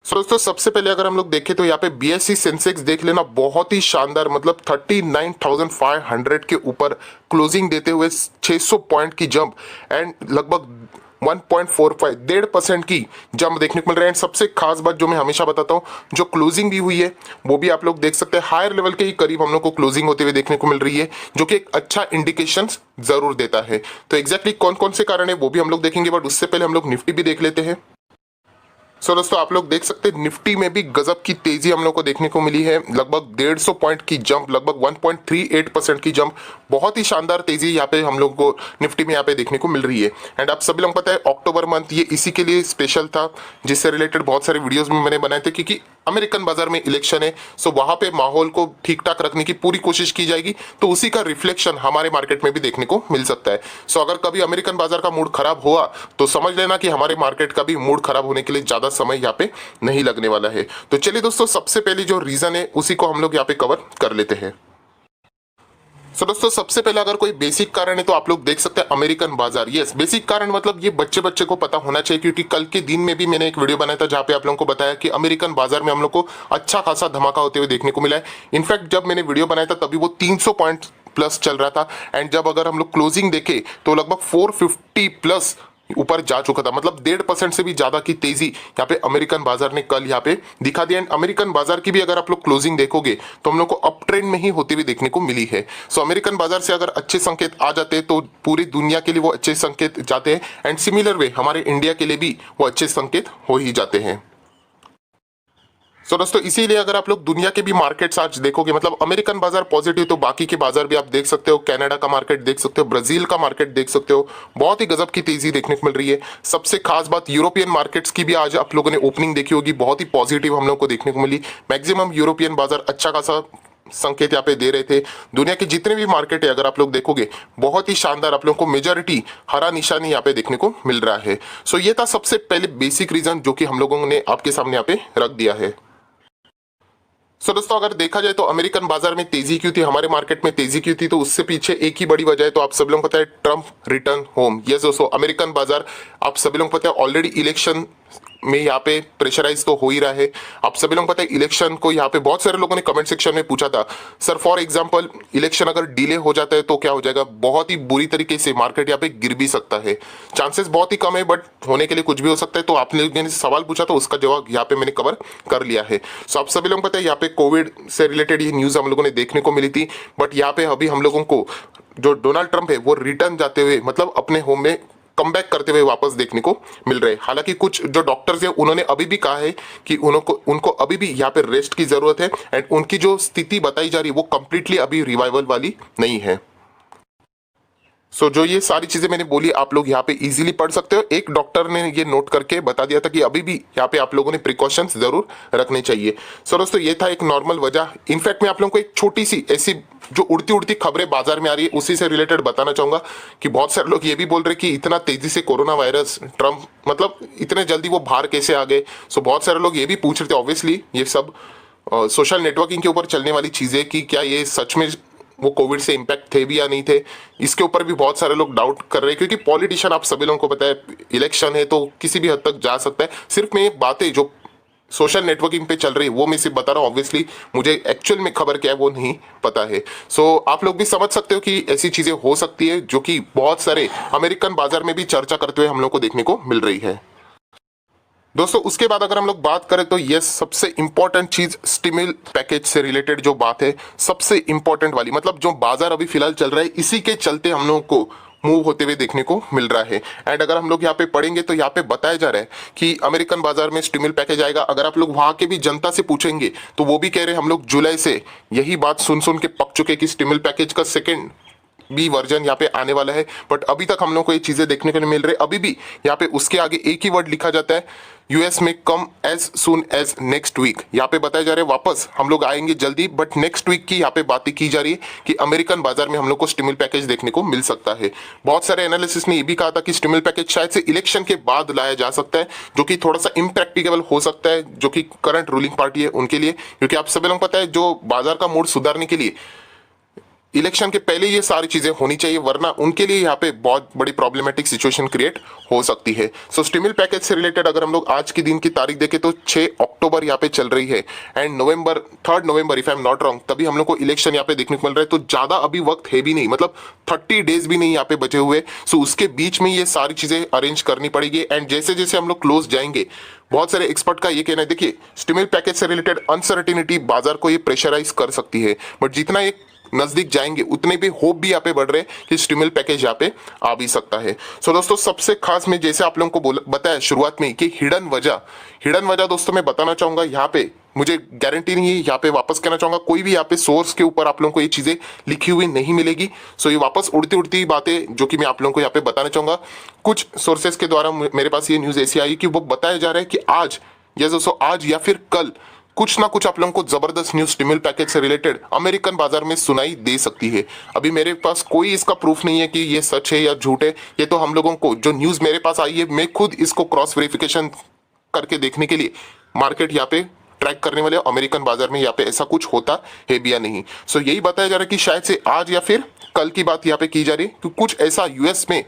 सो दोस्तों सबसे पहले अगर हम लोग देखें तो यहाँ पे बीएसई सेंसेक्स देख लेना, बहुत ही शानदार, मतलब 39,500 के ऊपर क्लोजिंग देते हुए 600 पॉइंट की जंप एंड लगभग 1.45 1.5% की जंप देखने को मिल रहा है। एंड सबसे खास बात जो मैं हमेशा बताता हूँ, जो क्लोजिंग भी हुई है वो भी आप लोग देख सकते हैं हायर लेवल के ही करीब हम लोग को क्लोजिंग होते हुए देखने को मिल रही है, जो कि एक अच्छा इंडिकेशन जरूर देता है। तो एग्जैक्टली कौन कौन से कारण है वो भी हम लोग देखेंगे, बट उससे पहले हम लोग निफ्टी भी देख लेते हैं। सो दोस्तों आप लोग देख सकते हैं निफ्टी में भी गजब की तेजी हम लोग को देखने को मिली है, लगभग 150 पॉइंट की जंप, लगभग 1.38% की जंप, बहुत ही शानदार तेजी यहाँ पे हम लोग को निफ्टी में यहाँ पे देखने को मिल रही है। एंड आप सभी लोग पता है अक्टूबर मंथ ये इसी के लिए स्पेशल था, जिससे रिलेटेड बहुत सारे वीडियोस भी मैंने बनाए थे, क्योंकि अमेरिकन बाजार में इलेक्शन है। सो वहां पे माहौल को ठीक ठाक रखने की पूरी कोशिश की जाएगी, तो उसी का रिफ्लेक्शन हमारे मार्केट में भी देखने को मिल सकता है। सो अगर कभी अमेरिकन बाजार का मूड खराब हुआ तो समझ लेना कि हमारे मार्केट का भी मूड खराब होने के लिए ज्यादा समय यहाँ पे नहीं लगने वाला है। तो चलिए दोस्तों सबसे पहले जो रीजन है उसी को हम लोग यहाँ पे कवर कर लेते हैं। सो दोस्तों सबसे पहले अगर कोई बेसिक कारण है तो आप लोग देख सकते हैं अमेरिकन बाजार। यस, बेसिक कारण मतलब ये बच्चे बच्चे को पता होना चाहिए, क्योंकि कल के दिन में भी मैंने एक वीडियो बनाया था जहां पे आप लोगों को बताया कि अमेरिकन बाजार में हम लोग को अच्छा खासा धमाका होते हुए देखने को मिला है। इनफैक्ट जब मैंने वीडियो बनाया था तभी वो 300 पॉइंट प्लस चल रहा था, एंड जब अगर हम लोग क्लोजिंग देखे तो लगभग 450 प्लस ऊपर जा चुका था, मतलब 1.5% से भी ज्यादा की तेजी यहाँ पे अमेरिकन बाजार ने कल यहाँ पे दिखा दिया। एंड अमेरिकन बाजार की भी अगर आप लोग क्लोजिंग देखोगे तो हम लोग को अप ट्रेंड में ही होते हुए देखने को मिली है। सो अमेरिकन बाजार से अगर अच्छे संकेत आ जाते हैं तो पूरी दुनिया के लिए वो अच्छे संकेत जाते हैं, एंड सिमिलर वे हमारे इंडिया के लिए भी वो अच्छे संकेत हो ही जाते हैं। सो दोस्तों इसीलिए अगर आप लोग दुनिया के भी मार्केट्स आज देखोगे, मतलब अमेरिकन बाजार पॉजिटिव तो बाकी के बाजार भी आप देख सकते हो, कनाडा का मार्केट देख सकते हो, ब्राजील का मार्केट देख सकते हो, बहुत ही गजब की तेजी देखने को मिल रही है। सबसे खास बात यूरोपियन मार्केट्स की भी आज आप लोगों ने ओपनिंग देखी होगी, बहुत ही पॉजिटिव हम लोग को देखने को मिली। मैक्सिमम यूरोपियन बाजार अच्छा खासा संकेत यहाँ पे दे रहे थे। दुनिया के जितने भी मार्केट है अगर आप लोग देखोगे बहुत ही शानदार आप लोगों को मेजॉरिटी हरा निशानी यहाँ पे देखने को मिल रहा है। सो ये था सबसे पहले बेसिक रीजन जो कि हम लोगों ने आपके सामने यहाँ पे रख दिया है। सो दोस्तों अगर देखा जाए तो अमेरिकन बाजार में तेजी क्यों थी, हमारे मार्केट में तेजी क्यों थी, तो उससे पीछे एक ही बड़ी वजह है। तो आप सभी लोगों को पता है ट्रम्प रिटर्न होम। यस दोस्तों अमेरिकन बाजार आप सभी लोगों को पता है ऑलरेडी इलेक्शन में यहाँ पे प्रेशराइज तो हो ही रहा है। आप सभी लोग पता है इलेक्शन को यहाँ पे बहुत सारे लोगों ने कमेंट सेक्शन में पूछा था, सर फॉर एग्जांपल इलेक्शन अगर डिले हो जाता है तो क्या हो जाएगा, बहुत ही बुरी तरीके से मार्केट यहाँ पे गिर भी सकता है। चांसेस बहुत ही कम है बट होने के लिए कुछ भी हो सकता है। तो आपने ने सवाल पूछा तो उसका जवाब यहाँ पे मैंने कवर कर लिया है। सो आप सभी लोग पता है यहाँ पे कोविड से रिलेटेड ये न्यूज हम लोगों ने देखने को मिली थी, बट यहाँ पे अभी हम लोगों को जो डोनाल्ड ट्रंप है वो रिटर्न जाते हुए, मतलब अपने होम में कमबैक करते हुए वापस देखने को मिल रहे हैं। हालांकि कुछ जो डॉक्टर्स हैं उन्होंने अभी भी कहा है कि उनको अभी भी यहाँ पे रेस्ट की जरूरत है, एंड उनकी जो स्थिति बताई जा रही है वो कंप्लीटली अभी रिवाइवल वाली नहीं है। सो जो ये सारी चीजें मैंने बोली आप लोग यहाँ पे इजीली पढ़ सकते हो। एक डॉक्टर ने ये नोट करके बता दिया था कि अभी भी यहाँ पे आप लोगों ने प्रिकॉशंस जरूर रखने चाहिए। सो दोस्तों ये था एक नॉर्मल वजह। इनफैक्ट मैं आप लोगों को एक छोटी सी ऐसी जो उड़ती उड़ती खबरें बाजार में आ रही है उसी से रिलेटेड बताना चाहूंगा कि बहुत सारे लोग ये भी बोल रहे कि इतना तेजी से कोरोना वायरस ट्रम्प, मतलब इतने जल्दी वो बाहर कैसे आ गए। सो बहुत सारे लोग ये भी पूछ रहे थे, ऑब्वियसली ये सब सोशल नेटवर्किंग के ऊपर चलने वाली चीजें, कि क्या ये सच में वो कोविड से इम्पैक्ट थे भी या नहीं थे, इसके ऊपर भी बहुत सारे लोग डाउट कर रहे हैं। क्योंकि पॉलिटिशियन आप सभी लोगों को पता है इलेक्शन है तो किसी भी हद तक जा सकता है। सिर्फ मैं बातें जो सोशल नेटवर्किंग पे चल रही है वो मैं सिर्फ बता रहा हूँ, ऑब्वियसली मुझे एक्चुअल में खबर क्या है वो नहीं पता है। सो आप लोग भी समझ सकते हो कि ऐसी चीजें हो सकती है जो कि बहुत सारे अमेरिकन बाजार में भी चर्चा करते हुए हम लोग को देखने को मिल रही है। दोस्तों उसके बाद अगर हम लोग बात करें तो ये सबसे इंपॉर्टेंट चीज स्टिमुल पैकेज से रिलेटेड जो बात है, सबसे इंपॉर्टेंट वाली, मतलब जो बाजार अभी फिलहाल चल रहा है इसी के चलते हम लोगों को मूव होते हुए देखने को मिल रहा है। एंड अगर हम लोग यहाँ पे पढ़ेंगे तो यहाँ पे बताया जा रहा है कि अमेरिकन बाजार में स्टिमुल पैकेज आएगा। अगर आप लोग वहां के भी जनता से पूछेंगे तो वो भी कह रहे हैं हम लोग जुलाई से यही बात सुन सुन के पक चुके कि स्टिमुल पैकेज का सेकेंड बी वर्जन यहाँ पे आने वाला है। बट अभी तक हम लोग को ये चीजें देखने को नहीं मिल रही। अभी भी यहाँ पे उसके आगे एक ही वर्ड लिखा जाता है, यूएस में come as soon as next week. यहाँ पे बताया जा रहा है वापस हम लोग आएंगे जल्दी, बट नेक्स्ट वीक की यहाँ पे बातें की जा रही है कि अमेरिकन बाजार में हम लोग को स्टिमुल पैकेज देखने को मिल सकता है। बहुत सारे एनालिसिस ने ये भी कहा था कि स्टिमुल पैकेज शायद से इलेक्शन के बाद लाया जा सकता है, जो कि थोड़ा सा इम्प्रैक्टिकेबल हो सकता है जो कि करंट रूलिंग पार्टी है उनके लिए। क्योंकि आप सभी लोग पता है जो बाजार का मूड सुधारने के लिए इलेक्शन के पहले ये सारी चीजें होनी चाहिए, वरना उनके लिए यहाँ पे बहुत बड़ी प्रॉब्लमेटिक सिचुएशन क्रिएट हो सकती है। सो स्टिमुल पैकेज से रिलेटेड अगर हम लोग आज के दिन की तारीख देखें तो 6 अक्टूबर यहाँ पे चल रही है and November 3 November if I am not wrong तभी हम लोग को इलेक्शन यहाँ पे देखने को मिल रहा है। तो ज्यादा अभी वक्त है भी नहीं, मतलब 30 डेज भी नहीं यहाँ पे बचे हुए। सो उसके बीच में ये सारी चीजें अरेंज करनी पड़ेगी एंड जैसे जैसे हम लोग क्लोज जाएंगे, बहुत सारे एक्सपर्ट का ये कहना है, देखिए स्टिमुल पैकेज से रिलेटेड अनसर्टिनिटी बाजार को ये प्रेशराइज कर सकती है, बट जितना ये नजदीक जाएंगे उतने भी होप भी यहाँ पे बढ़ रहे हैं कि स्टिमुल पैकेज यहाँ पे आ भी सकता है। सो दोस्तों सबसे खास में जैसे आप लोगों को बताया शुरुआत में कि हिडन वजह दोस्तों मैं बताना चाहूंगा, यहाँ पे मुझे गारंटी नहीं है, यहाँ पे वापस कहना चाहूंगा कोई भी यहाँ पे सोर्स के ऊपर आप लोगों को ये चीजें लिखी हुई नहीं मिलेगी। सो ये वापस उड़ती उड़ती बातें जो कि मैं आप लोगों को यहाँ पे बताना चाहूंगा, कुछ सोर्सेस के द्वारा मेरे पास ये न्यूज ऐसी आई कि वो बताया जा रहा है कि आज या दोस्तों आज या फिर कल कुछ ना कुछ आप लोगों को जबरदस्त न्यूज स्टिमुल पैकेज से रिलेटेड अमेरिकन बाजार में सुनाई दे सकती है। अभी मेरे पास कोई इसका प्रूफ नहीं है कि ये सच है या झूठ है, ये तो हम लोगों को जो न्यूज मेरे पास आई है मैं खुद इसको क्रॉस वेरिफिकेशन करके देखने के लिए मार्केट यहाँ पे ट्रैक करने वाले अमेरिकन बाजार में यहाँ पे ऐसा कुछ होता है भी या नहीं। सो यही बताया जा रहा है कि शायद से आज या फिर कल की बात यहाँ पे की जा रही है कि कुछ ऐसा यूएस में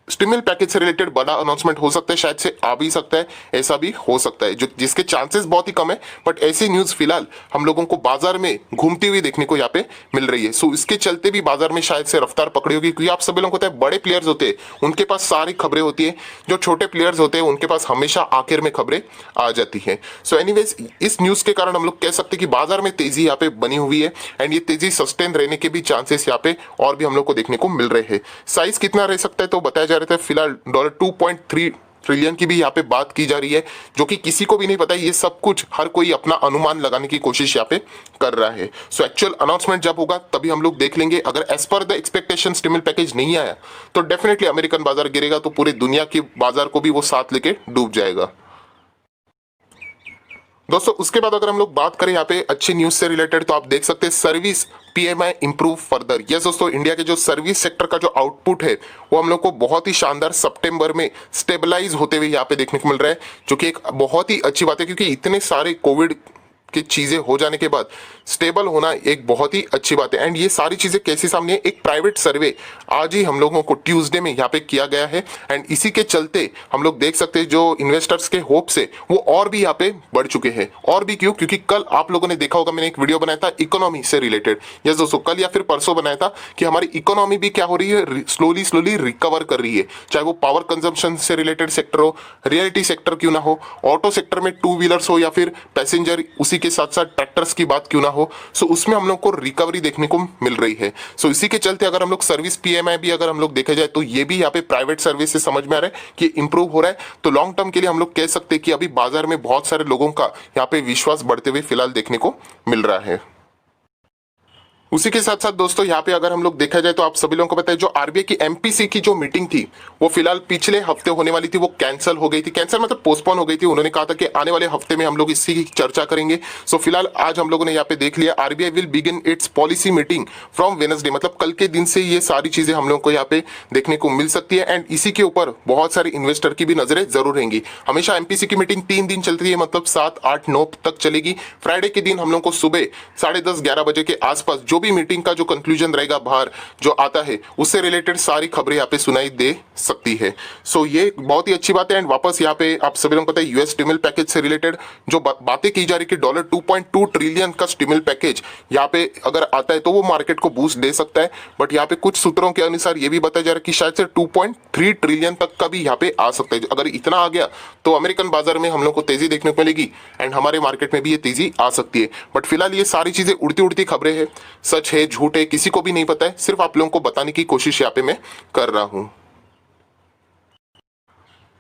स्टिमुल पैकेज से रिलेटेड बड़ा अनाउंसमेंट हो सकता है, शायद से आ भी सकता है, ऐसा भी हो सकता है जो जिसके चांसेस बहुत ही कम है, बट ऐसी न्यूज फिलहाल हम लोगों को बाजार में घूमती हुई देखने को यहाँ पे मिल रही है। सो इसके चलते भी बाजार में शायद से रफ्तार पकड़ी होगी, क्योंकि आप सभी लोगों को पता है बड़े प्लेयर्स होते हैं उनके पास सारी खबरें होती है, जो छोटे प्लेयर्स होते हैं उनके पास हमेशा आखिर में खबरें आ जाती है। सो एनीवेज इस न्यूज के कारण हम लोग कह सकते हैं कि बाजार में तेजी यहाँ पे बनी हुई है एंड ये तेजी सस्टेन रहने के भी चांसेस यहाँ पे और भी हम लोग को देखने को मिल रहे हैं। साइज कितना रह सकता है तो बताया जा रहा था फिलहाल $2.3 ट्रिलियन की भी यहाँ पे बात की जा रही है, जो कि किसी को भी नहीं पता। ये सब कुछ हर कोई अपना अनुमान लगाने की कोशिश यहाँ पे कर रहा है। सो एक्चुअल अनाउंसमेंट जब होगा तभी हम लोग देख लेंगे। अगर as per the expectation स्टिमुल package नहीं आया तो डेफिनेटली अमेरिकन बाजार गिरेगा, तो पूरे दुनिया के बाजार को भी वो साथ लेके डूब जाएगा। दोस्तों उसके बाद अगर हम लोग बात करें यहाँ पे अच्छी न्यूज से रिलेटेड, तो आप देख सकते हैं service PMI improve further. Yes दोस्तों, इंडिया के जो सर्विस सेक्टर का जो आउटपुट है वो हम लोग को बहुत ही शानदार सितंबर में स्टेबलाइज होते हुए यहाँ पे देखने को मिल रहा है, जो कि एक बहुत ही अच्छी बात है, क्योंकि इतने सारे कोविड की चीजें हो जाने के बाद स्टेबल होना एक बहुत ही अच्छी बात है। एंड ये सारी चीजें कैसे सामने है, एक प्राइवेट सर्वे आज ही हम लोगों को ट्यूसडे में यहाँ पे किया गया है एंड इसी के चलते हम लोग देख सकते हैं जो इन्वेस्टर्स के होप से वो और भी यहाँ पे बढ़ चुके हैं। और भी क्यों, क्योंकि कल आप लोगों ने देखा होगा मैंने एक वीडियो बनाया था इकोनॉमी से रिलेटेड। यस दोस्तों, कल या फिर परसों बनाया था कि हमारी इकोनॉमी भी क्या हो रही है, स्लोली रिकवर कर रही है, चाहे वो पावर कंजम्पशन से रिलेटेड सेक्टर हो, रियलिटी सेक्टर क्यों ना हो, ऑटो सेक्टर में टू व्हीलर्स हो या फिर पैसेंजर उसी के साथ साथ ट्रैक्टर्स की बात क्यों ना हो। सो उसमें हम लोग को रिकवरी देखने को मिल रही है। सो इसी के चलते अगर हम लोग सर्विस पीएमआई भी अगर हम लोग देखा जाए तो ये भी यहाँ पे प्राइवेट सर्विस से समझ में आ रहा है कि इंप्रूव हो रहा है। तो लॉन्ग टर्म के लिए हम लोग कह सकते हैं कि अभी बाजार में बहुत सारे लोगों का यहाँ पे विश्वास बढ़ते हुए फिलहाल देखने को मिल रहा है। उसी के साथ साथ दोस्तों यहाँ पे अगर हम लोग देखा जाए तो आप सभी लोगों को पता है जो आरबीआई की एमपीसी की जो मीटिंग थी वो फिलहाल पिछले हफ्ते होने वाली थी, वो कैंसिल हो गई थी। कैंसिल मतलब पोस्टपोन हो गई थी। उन्होंने कहा था कि आने वाले हफ्ते में हम लोग इसी की चर्चा करेंगे। सो फिलहाल आज हम लोगों ने यहाँ पे देख लिया RBI will begin it's policy meeting from Wednesday, मतलब कल के दिन से ये सारी चीजें हम लोग को यहाँ पे देखने को मिल सकती है एंड इसी के ऊपर बहुत सारे इन्वेस्टर की भी नजरें जरूर रहेंगी। हमेशा एमपीसी की मीटिंग 3 दिन चलती है, मतलब 7, 8, 9 तक चलेगी। फ्राइडे के दिन हम लोग को सुबह 10:30, 11 बजे के आसपास जो भी मीटिंग का जो कंक्लूजन रहेगा बाहर जो आता है उससे रिलेटेड सारी खबरें यहाँ पे सुनाई दे सकती है। सो ये बहुत ही अच्छी बात है। एंड वापस यहाँ पे आप सभी लोगों को पता है यूएस स्टिमुल पैकेज से रिलेटेड जो बातें की जा रही कि $2.2 ट्रिलियन का स्टिमुल पैकेज यहाँ पे अगर आता है तो वो मार्केट को बूस्ट दे सकता है। बट यहाँ पे कुछ सूत्रों के अनुसार ये भी बताया जा रहा है कि शायद से 2.3 ट्रिलियन तक का भी यहाँ पे आ सकता है। अगर इतना आ गया तो अमेरिकन बाजार में हम लोग को तेजी देखने को मिलेगी एंड हमारे मार्केट में भी ये तेजी आ सकती है। बट फिलहाल ये सारी चीजें उड़ती उड़ती खबरें हैं, सच है झूठ है किसी को भी नहीं पता है, सिर्फ आप लोगों को बताने की कोशिश यहाँ पे मैं कर रहा हूं।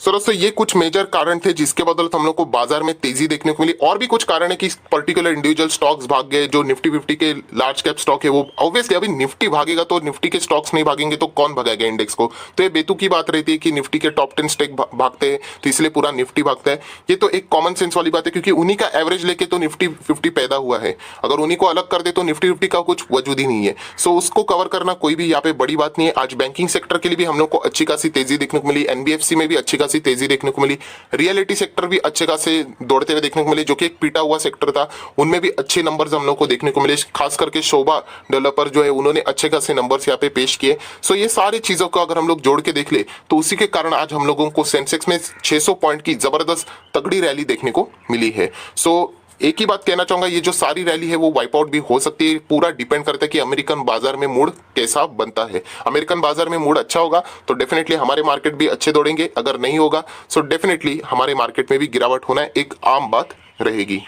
सो दोस्तों ये कुछ मेजर कारण थे जिसके बदौलत हम लोग को बाजार में तेजी देखने को मिली। और भी कुछ कारण है कि पर्टिकुलर इंडिविजुअल स्टॉक्स भाग गए। जो निफ्टी 50 के लार्ज कैप स्टॉक है वो ऑब्वियसली अभी निफ्टी भागेगा तो निफ्टी के स्टॉक्स नहीं भागेंगे तो कौन भगाएगा इंडेक्स को। तो ये बेतु की बात रहती है कि निफ्टी के टॉप 10 स्टॉक भागते हैं तो इसलिए पूरा निफ्टी भागता है। ये तो एक कॉमन सेंस वाली बात है, क्योंकि उन्हीं का एवरेज लेके तो निफ्टी 50 पैदा हुआ है। अगर उन्हीं को अलग कर दे तो निफ्टी 50 का कुछ वजूद ही नहीं है। सो उसको कवर करना कोई भी यहाँ पे बड़ी बात नहीं है। आज बैंकिंग सेक्टर के लिए भी हम लोग को अच्छी खासी तेजी देखने को मिली, एनबीएफसी में भी अच्छी खासी तेजी देखने को मिली। रियलिटी सेक्टर भी अच्छे खासे दौड़ते हुए देखने को मिले, जो कि एक पीटा हुआ सेक्टर था, उनमें भी अच्छे नंबर्स हम लोग को देखने को मिले। खास करके शोभा डेवलपर जो है उन्होंने अच्छे खासे नंबर्स यहाँ पे पेश किए। सो ये सारी चीजों को अगर हम लोग जोड़ के देख ले तो उसी के कारण आज हम लोगों को सेंसेक्स में 600 पॉइंट की जबरदस्त तगड़ी रैली देखने को मिली है। सो एक ही बात कहना चाहूंगा, ये जो सारी रैली है वो वाइप आउट भी हो सकती है। पूरा डिपेंड करता है कि अमेरिकन बाजार में मूड कैसा बनता है। अमेरिकन बाजार में मूड अच्छा होगा तो डेफिनेटली हमारे मार्केट भी अच्छे दौड़ेंगे, अगर नहीं होगा सो डेफिनेटली हमारे मार्केट में भी गिरावट होना एक आम बात रहेगी।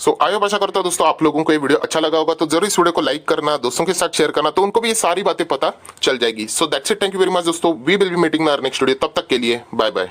सो आयो आशा करता हूं दोस्तों आप लोगों को ये वीडियो अच्छा लगा होगा, तो जरूर इस वीडियो को लाइक करना, दोस्तों के साथ शेयर करना, तो उनको भी ये सारी बातें पता चल जाएगी। So that's it, thank you very much दोस्तों, we will be meeting in our next video. तब तक के लिए बाय बाय।